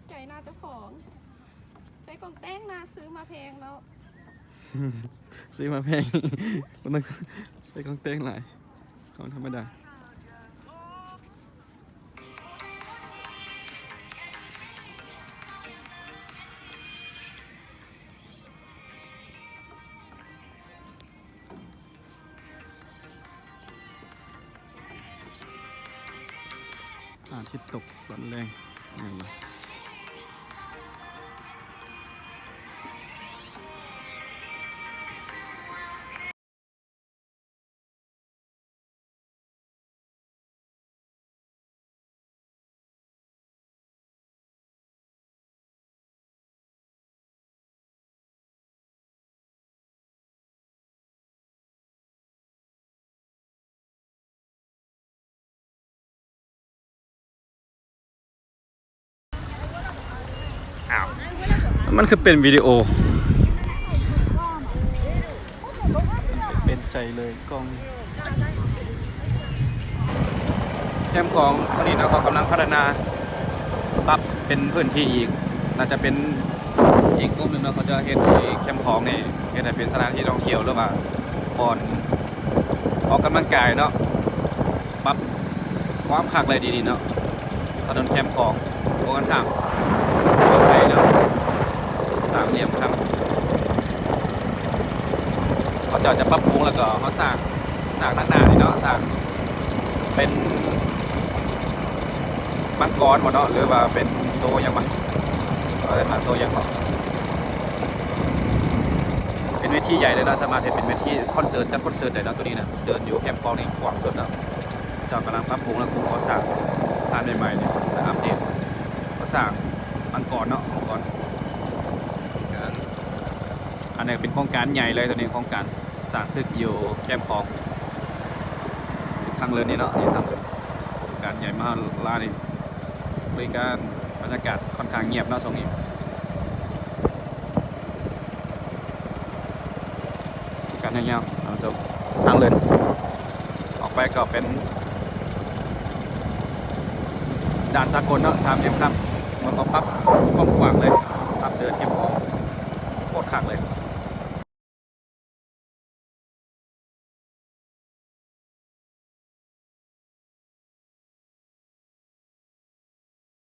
ใจหน้าเจ้าของใช้กองแต้งนาซื้อมาแพงแล้วซื้อมาแพงมันต้องใส่ของเต้งหลายของธรรมดาอาทิตย์ตกร้อนแรงอย่างไรอ้าวมันคือเป็นวิดีโอเป็นใจเลยกล้องแคมป์ของวันนี้เราก็กำลังพัฒนาปรับเป็นพื้นที่อีกน่าจะเป็นอีกกลุ่มหนึ่งเราเขาจะเฮ็ดแคมป์ของนี่เฮ็ดให้เป็นสถานที่ท่องเที่ยวหรือว่าบ่อนออกกำลังกายเนาะปรับความคักเลยดีๆเนาะถนนแคมป์ของโอ้กันทางไปเนาะสามเหลี่ยมครับเขาจะปรับปรุงแล้วก็เขาสร้างนักหนานี่เนาะสร้างเป็นมังกรหมดเนาะหรือว่าเป็นโตยังไงอะไรมาโตยังไงเป็นเวทีใหญ่เลยนะสามารถเป็นเวทีคอนเสิร์ตจัดคอนเสิร์ตได้แล้วตัวนี้นะเดินอยู่แคมป์กองนี่กว้างสุดแล้วเจ้ากำลังปรับปรุงแล้วกูเขาสร้างทานใหม่ๆเนี่ยอัปเดตเขาสร้างมังกรเนาะมังกรอันนี้เป็นโครงการใหญ่เลยตัวนี้โครงการสร้างตึกอยู่แคมป์ของทางเรือนนี่เนาะนี่ทางเรือนโครงการใหญ่มากลานี่บริการบรรยากาศค่อนข้างเงียบเนาะตรงนี้การเงี้ยๆเราจะทางเรือนออกไปก็เป็นด่านสากลเนาะสามเหลี่ยมครับมันก็ปั๊บกว้างเลยปั๊บเดินเก็บของโคตรขักเลย